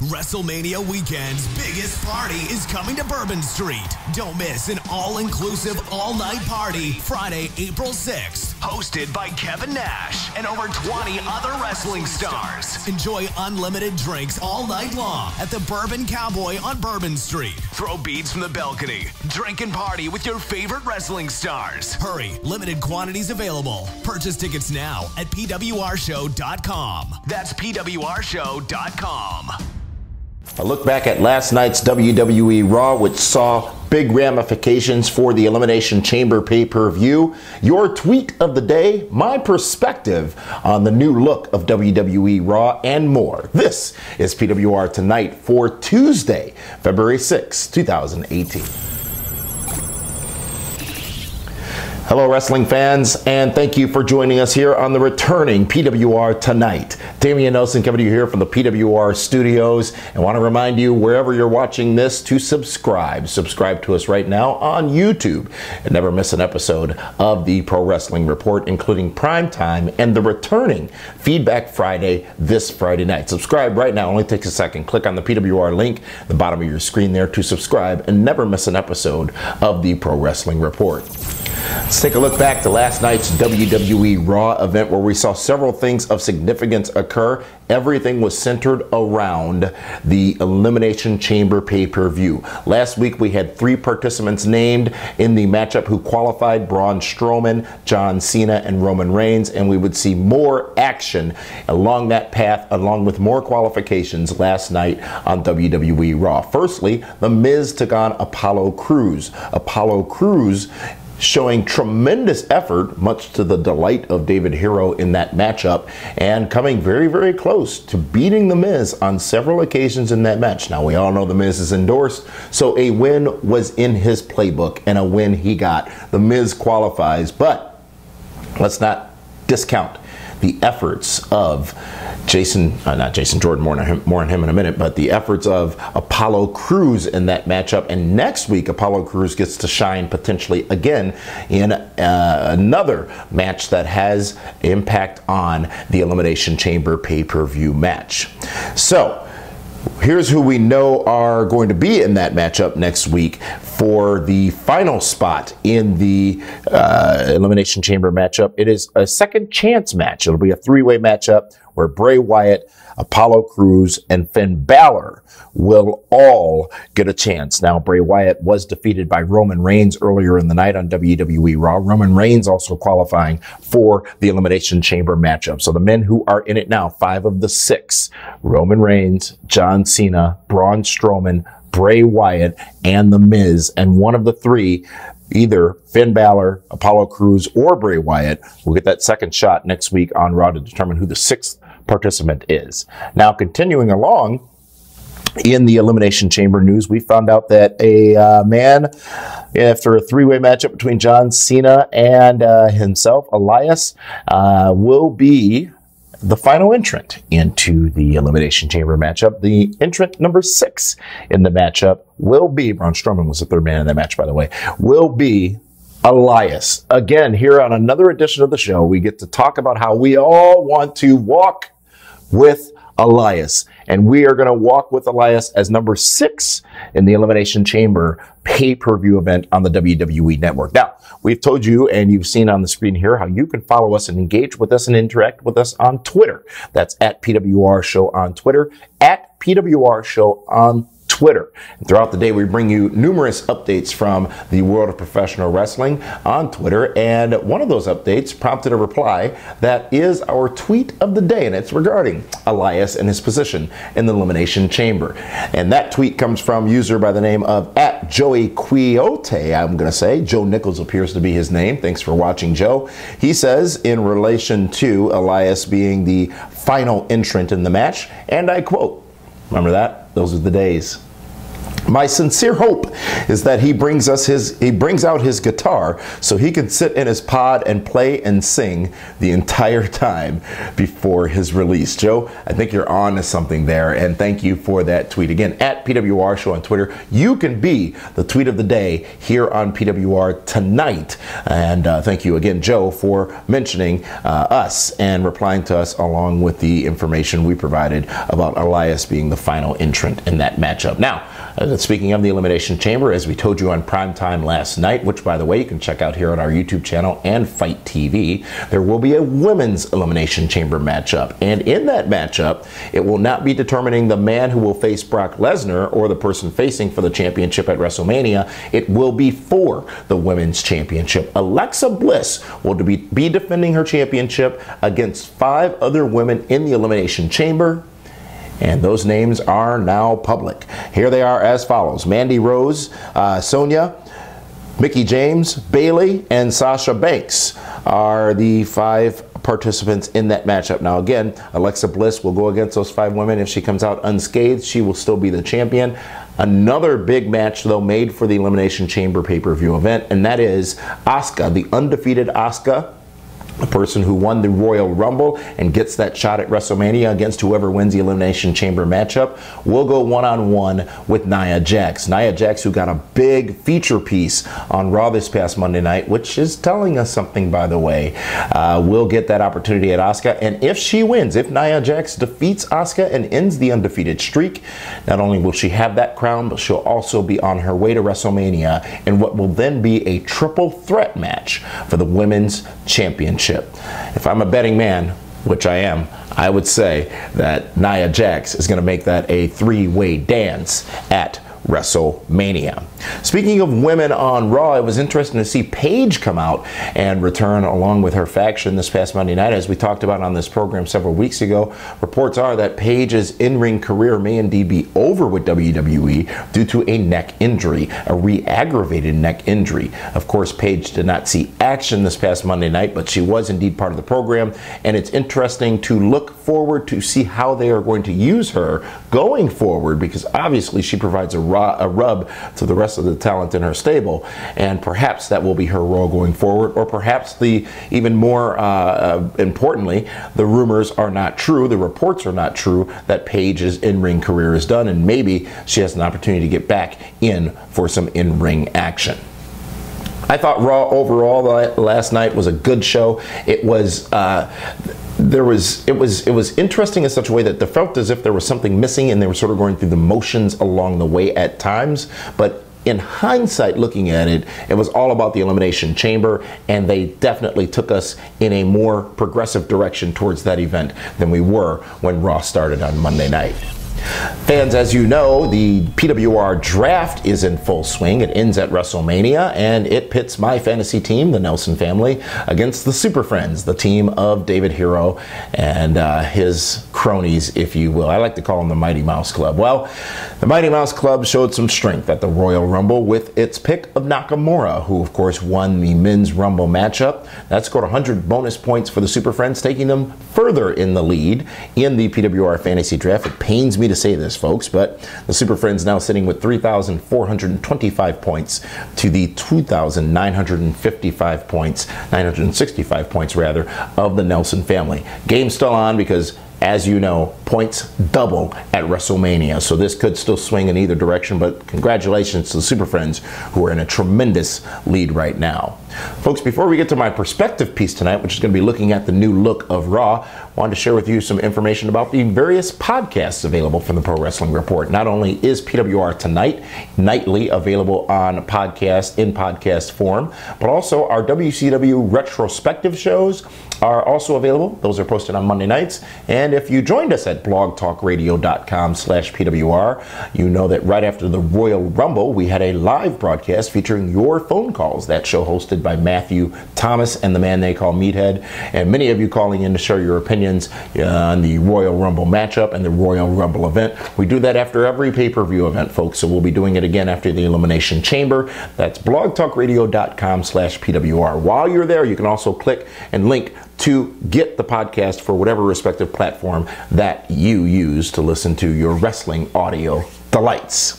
WrestleMania weekend's biggest party is coming to Bourbon Street. Don't miss an all-inclusive, all-night party Friday, April 6th. Hosted by Kevin Nash and over 20 other wrestling stars. Enjoy unlimited drinks all night long at the Bourbon Cowboy on Bourbon Street. Throw beads from the balcony. Drink and party with your favorite wrestling stars. Hurry, limited quantities available. Purchase tickets now at PWRshow.com. That's PWRshow.com. A look back at last night's WWE Raw, which saw big ramifications for the Elimination Chamber pay-per-view. Your tweet of the day, my perspective on the new look of WWE Raw, and more. This is PWR Tonight for Tuesday, February 6, 2018. Hello, wrestling fans, and thank you for joining us here on the returning PWR Tonight. Damian Nelson coming to you here from the PWR studios, and want to remind you, wherever you're watching this, to subscribe. Subscribe to us right now on YouTube and never miss an episode of the Pro Wrestling Report, including Prime Time and the returning Feedback Friday this Friday night. Subscribe right now. Only takes a second. Click on the PWR link at the bottom of your screen there to subscribe and never miss an episode of the Pro Wrestling Report. Let's take a look back to last night's WWE Raw event, where we saw several things of significance occur. Everything was centered around the Elimination Chamber pay-per-view. Last week we had 3 participants named in the matchup who qualified: Braun Strowman, John Cena, and Roman Reigns, and we would see more action along that path, along with more qualifications last night on WWE Raw. Firstly, The Miz took on Apollo Crews. Apollo Crews showing tremendous effort, much to the delight of David Hero in that matchup, and coming very, very close to beating The Miz on several occasions in that match. Now, we all know The Miz is endorsed, so a win was in his playbook, and a win he got. The Miz qualifies, but let's not discount the efforts of not Jason Jordan, more on him in a minute, but the efforts of Apollo Crews in that matchup. And next week, Apollo Crews gets to shine potentially again in another match that has impact on the Elimination Chamber pay-per-view match. So here's who we know are going to be in that matchup next week for the final spot in the Elimination Chamber matchup. It is a second chance match. It'll be a 3-way matchup where Bray Wyatt, Apollo Crews, and Finn Balor will all get a chance. Now, Bray Wyatt was defeated by Roman Reigns earlier in the night on WWE Raw. Roman Reigns also qualifying for the Elimination Chamber matchup. So the men who are in it now, 5 of the 6, Roman Reigns, John Cena, Braun Strowman, Bray Wyatt, and The Miz, and one of the 3, either Finn Balor, Apollo Crews, or Bray Wyatt, will get that second shot next week on Raw to determine who the 6th participant is. Now, continuing along in the Elimination Chamber news, we found out that a man, after a 3-way matchup between John Cena and himself, Elias, will be the final entrant into the Elimination Chamber matchup. The entrant number 6 in the matchup will be, Braun Strowman was the 3rd man in that match, by the way, will be Elias. Again, here on another edition of the show, we get to talk about how we all want to walk with Elias. And we are going to walk with Elias as number 6 in the Elimination Chamber pay-per-view event on the WWE Network. Now, we've told you, and you've seen on the screen here, how you can follow us and engage with us and interact with us on Twitter. That's at PWR Show on Twitter, at PWR Show on Twitter. And throughout the day, we bring you numerous updates from the world of professional wrestling on Twitter, and one of those updates prompted a reply that is our tweet of the day, and it's regarding Elias and his position in the Elimination Chamber. And that tweet comes from a user by the name of @JoeyQuiote, I'm going to say. Joe Nichols appears to be his name. Thanks for watching, Joe. He says, in relation to Elias being the final entrant in the match, and I quote, remember that? Those are the days. My sincere hope is that he brings out his guitar so he can sit in his pod and play and sing the entire time before his release. Joe, I think you're on to something there, and thank you for that tweet. Again, at PWR Show on Twitter. You can be the tweet of the day here on PWR tonight. And thank you again, Joe, for mentioning us and replying to us along with the information we provided about Elias being the final entrant in that matchup. Now, speaking of the Elimination Chamber, as we told you on Primetime last night, which, by the way, you can check out here on our YouTube channel and Fight TV, there will be a Women's Elimination Chamber matchup. And in that matchup, it will not be determining the man who will face Brock Lesnar or the person facing for the championship at WrestleMania. It will be for the Women's Championship. Alexa Bliss will be defending her championship against 5 other women in the Elimination Chamber. And those names are now public. Here they are as follows. Mandy Rose, Sonya, Mickie James, Bayley, and Sasha Banks are the 5 participants in that matchup. Now again, Alexa Bliss will go against those 5 women. If she comes out unscathed, she will still be the champion. Another big match, though, made for the Elimination Chamber pay-per-view event, and that is Asuka, the undefeated Asuka, the person who won the Royal Rumble and gets that shot at WrestleMania against whoever wins the Elimination Chamber matchup, will go one-on-one with Nia Jax. Nia Jax, who got a big feature piece on Raw this past Monday night, which is telling us something, by the way, will get that opportunity at Asuka. And if she wins, if Nia Jax defeats Asuka and ends the undefeated streak, not only will she have that crown, but she'll also be on her way to WrestleMania in what will then be a triple threat match for the Women's Championship. If I'm a betting man, which I am, I would say that Nia Jax is going to make that a 3-way dance at WrestleMania. Speaking of women on Raw, it was interesting to see Paige come out and return along with her faction this past Monday night. As we talked about on this program several weeks ago, reports are that Paige's in-ring career may indeed be over with WWE due to a neck injury, a re-aggravated neck injury. Of course, Paige did not see action this past Monday night, but she was indeed part of the program, and it's interesting to look forward to see how they are going to use her going forward, because obviously she provides a rub to the rest of the talent in her stable, and perhaps that will be her role going forward, or perhaps even more importantly, the rumors are not true, the reports are not true that Paige's in-ring career is done, and maybe she has an opportunity to get back in for some in-ring action. I thought Raw overall last night was a good show. It was it was interesting in such a way that it felt as if there was something missing and they were sort of going through the motions along the way at times. But in hindsight, looking at it, it was all about the Elimination Chamber, and they definitely took us in a more progressive direction towards that event than we were when Raw started on Monday night. Fans, as you know, the PWR Draft is in full swing. It ends at WrestleMania, and it pits my fantasy team, the Nelson family, against the Super Friends, the team of David Hero and his cronies, if you will. I like to call them the Mighty Mouse Club. Well, the Mighty Mouse Club showed some strength at the Royal Rumble with its pick of Nakamura, who, of course, won the Men's Rumble matchup. That scored 100 bonus points for the Super Friends, taking them further in the lead in the PWR Fantasy Draft. It pains me to say this, folks, but the Super Friends now sitting with 3,425 points to the 2,955 points, 965 points rather, of the Nelson family. Game's still on because, as you know, points double at WrestleMania, so this could still swing in either direction, but congratulations to the Super Friends, who are in a tremendous lead right now. Folks, before we get to my perspective piece tonight, which is going to be looking at the new look of Raw, I wanted to share with you some information about the various podcasts available from the Pro Wrestling Report. Not only is PWR Tonight nightly available on podcast, in podcast form, but also our WCW retrospective shows are also available. Those are posted on Monday nights. And if you joined us at blogtalkradio.com/PWR, you know that right after the Royal Rumble, we had a live broadcast featuring your phone calls. That show hosted by Matthew Thomas and the man they call Meathead. And many of you calling in to share your opinions on the Royal Rumble matchup and the Royal Rumble event. We do that after every pay-per-view event, folks. So we'll be doing it again after the Elimination Chamber. That's blogtalkradio.com/PWR. While you're there, you can also click and link to get the podcast for whatever respective platform that you use to listen to your wrestling audio delights.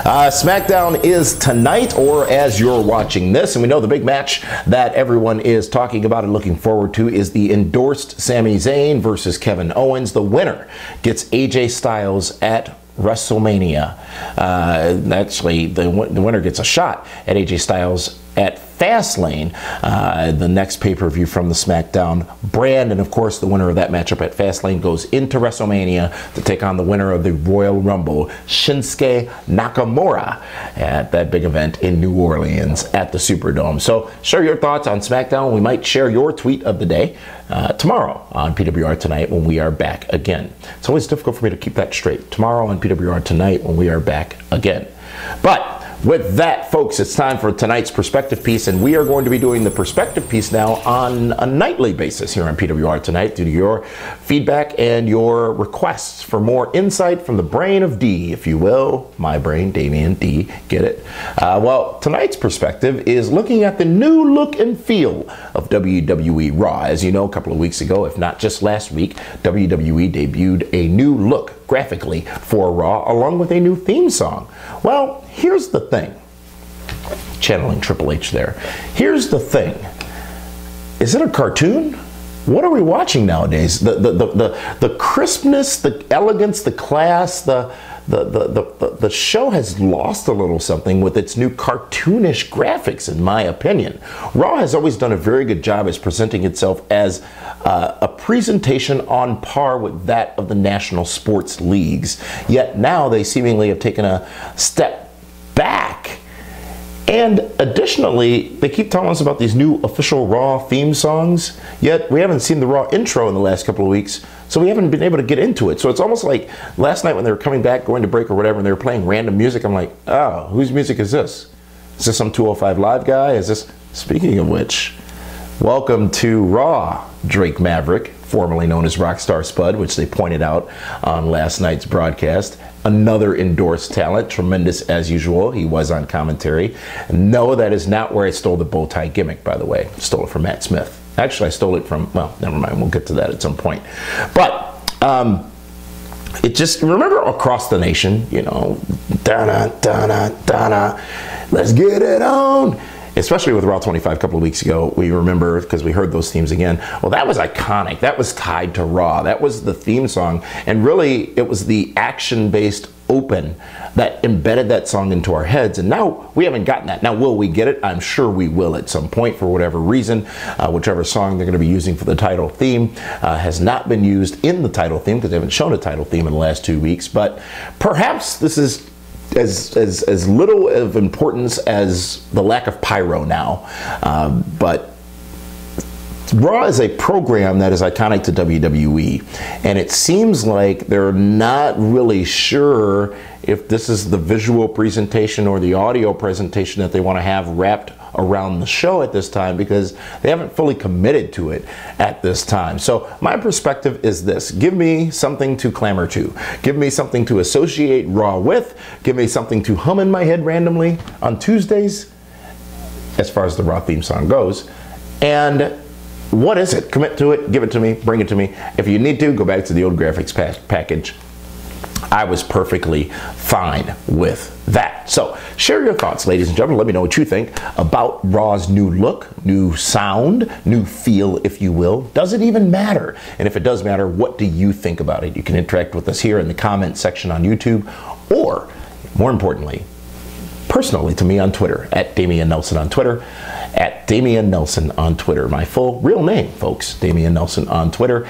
SmackDown is tonight, or as you're watching this, and we know the big match that everyone is talking about and looking forward to is the endorsed Sami Zayn versus Kevin Owens. The winner gets AJ Styles at WrestleMania. Actually, the winner gets a shot at AJ Styles at Fastlane, the next pay-per-view from the SmackDown brand. And of course, the winner of that matchup at Fastlane goes into WrestleMania to take on the winner of the Royal Rumble, Shinsuke Nakamura, at that big event in New Orleans at the Superdome. So share your thoughts on SmackDown. We might share your tweet of the day tomorrow on PWR Tonight when we are back again. It's always difficult for me to keep that straight. Tomorrow on PWR Tonight when we are back again. But with that, folks, it's time for tonight's perspective piece, and we are going to be doing the perspective piece now on a nightly basis here on PWR Tonight due to your feedback and your requests for more insight from the brain of D, if you will. My brain, Damian D, get it? Well, tonight's perspective is looking at the new look and feel of WWE Raw. As you know, a couple of weeks ago, if not just last week, WWE debuted a new look graphically for Raw, along with a new theme song. Well, here's the thing. Channeling Triple H there. Here's the thing. Is it a cartoon? What are we watching nowadays? The crispness, the elegance, the class, the show has lost a little something with its new cartoonish graphics, in my opinion. Raw has always done a very good job as presenting itself as a presentation on par with that of the national sports leagues. Yet now they seemingly have taken a step back. And additionally, they keep telling us about these new official Raw theme songs, yet we haven't seen the Raw intro in the last couple of weeks, so we haven't been able to get into it. So it's almost like last night when they were coming back, going to break or whatever, and they were playing random music, I'm like, oh, whose music is this? Is this some 205 Live guy? Is this, speaking of which, welcome to Raw, Drake Maverick, formerly known as Rockstar Spud, which they pointed out on last night's broadcast. Another endorsed talent, tremendous as usual. He was on commentary. No, that is not where I stole the bow tie gimmick, by the way. I stole it from Matt Smith. Actually, I stole it from, well, never mind. We'll get to that at some point. But it just, remember across the nation, you know, da-na, da-na, da-na, let's get it on. Especially with Raw 25 a couple of weeks ago, we remember, because we heard those themes again, well, that was iconic. That was tied to Raw. That was the theme song. And really, it was the action-based open that embedded that song into our heads. And now we haven't gotten that. Now, will we get it? I'm sure we will at some point for whatever reason. Whichever song they're going to be using for the title theme has not been used in the title theme because they haven't shown a title theme in the last 2 weeks. But perhaps this is as little of importance as the lack of pyro now. But Raw is a program that is iconic to WWE, and it seems like they're not really sure if this is the visual presentation or the audio presentation that they want to have wrapped around the show at this time, because they haven't fully committed to it at this time. So my perspective is this: give me something to clamor to, give me something to associate Raw with, give me something to hum in my head randomly on Tuesdays as far as the Raw theme song goes. And what is it? Commit to it, give it to me, bring it to me. If you need to, go back to the old graphics package. I was perfectly fine with that. So share your thoughts, ladies and gentlemen. Let me know what you think about Raw's new look, new sound, new feel, if you will. Does it even matter? And if it does matter, what do you think about it? You can interact with us here in the comment section on YouTube, or more importantly, personally to me on Twitter, at Damian Nelson on Twitter, at Damian Nelson on Twitter. My full real name, folks, Damian Nelson on Twitter,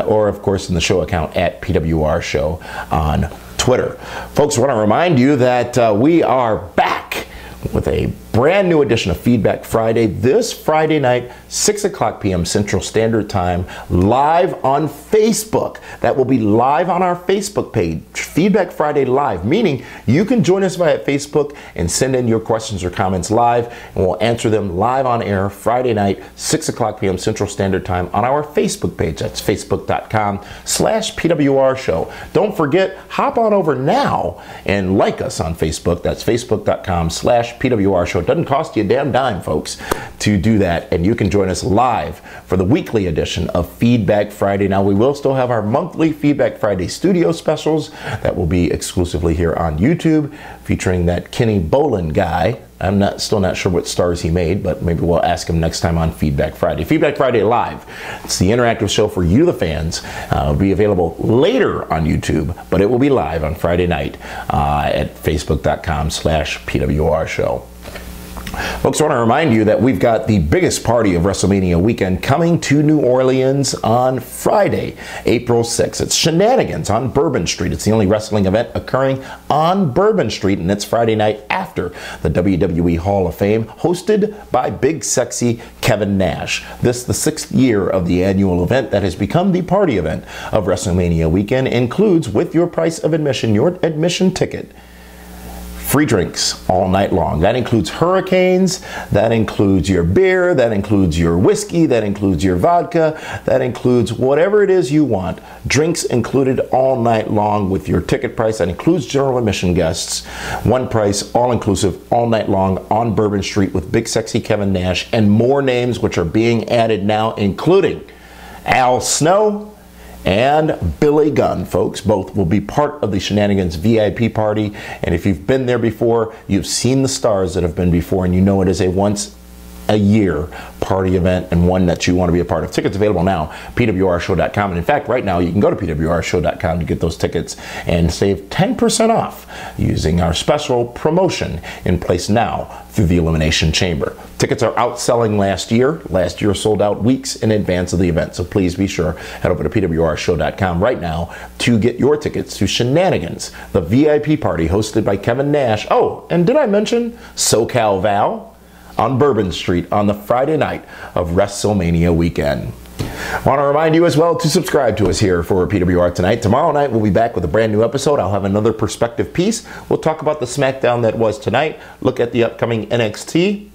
or of course in the show account at PWR Show on Twitter. Folks, I want to remind you that we are back with a brand new edition of Feedback Friday this Friday night, 6:00 p.m. Central Standard Time, live on Facebook. That will be live on our Facebook page, Feedback Friday Live, meaning you can join us via Facebook and send in your questions or comments live, and we'll answer them live on air Friday night, 6:00 p.m. Central Standard Time on our Facebook page. That's facebook.com/PWR Show. Don't forget, hop on over now and like us on Facebook. That's facebook.com/PWR Show. It doesn't cost you a damn dime, folks, to do that, and you can join join us live for the weekly edition of Feedback Friday. Now, we will still have our monthly Feedback Friday studio specials that will be exclusively here on YouTube, featuring that Kenny Bolin guy. I'm still not sure what stars he made, but maybe we'll ask him next time on Feedback Friday. Feedback Friday Live. It's the interactive show for you, the fans. It'll be available later on YouTube, but it will be live on Friday night at facebook.com/PWR show. Folks, I want to remind you that we've got the biggest party of WrestleMania weekend coming to New Orleans on Friday, April 6th. It's Shenanigans on Bourbon Street. It's the only wrestling event occurring on Bourbon Street, and it's Friday night after the WWE Hall of Fame, hosted by Big Sexy Kevin Nash. This, the 6th year of the annual event that has become the party event of WrestleMania weekend, includes, with your price of admission, your admission ticket, free drinks all night long. That includes hurricanes, that includes your beer, that includes your whiskey, that includes your vodka, that includes whatever it is you want. Drinks included all night long with your ticket price. That includes general admission guests. One price, all inclusive, all night long on Bourbon Street with Big Sexy Kevin Nash and more names which are being added now, including Al Snow and Billy Gunn. Folks, both will be part of the Shenanigans VIP party, and if you've been there before, you've seen the stars that have been before, and you know it is a once a year party event and one that you want to be a part of. Tickets available now, pwrshow.com, and in fact, right now you can go to pwrshow.com to get those tickets and save 10% off using our special promotion in place now through the Elimination Chamber. Tickets are outselling last year. Last year sold out weeks in advance of the event, so please be sure, head over to pwrshow.com right now to get your tickets to Shenanigans, the VIP party hosted by Kevin Nash. Oh, and did I mention SoCal Val on Bourbon Street on the Friday night of WrestleMania weekend. I want to remind you as well to subscribe to us here for PWR Tonight. Tomorrow night we'll be back with a brand new episode. I'll have another perspective piece. We'll talk about the Smackdown that was tonight, look at the upcoming NXT,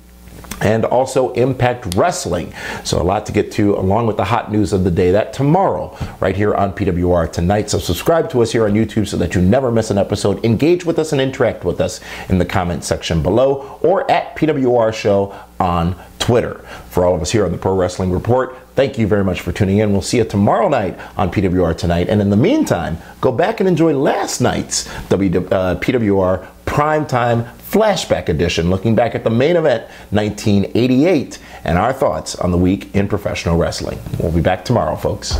and also Impact Wrestling. So a lot to get to, along with the hot news of the day. That tomorrow, right here on PWR Tonight. So subscribe to us here on YouTube so that you never miss an episode. Engage with us and interact with us in the comment section below or at PWR Show on Twitter. For all of us here on the Pro Wrestling Report, thank you very much for tuning in. We'll see you tomorrow night on PWR Tonight. And in the meantime, go back and enjoy last night's PWR Primetime Flashback Edition, looking back at the main event, 1988, and our thoughts on the week in professional wrestling. We'll be back tomorrow, folks.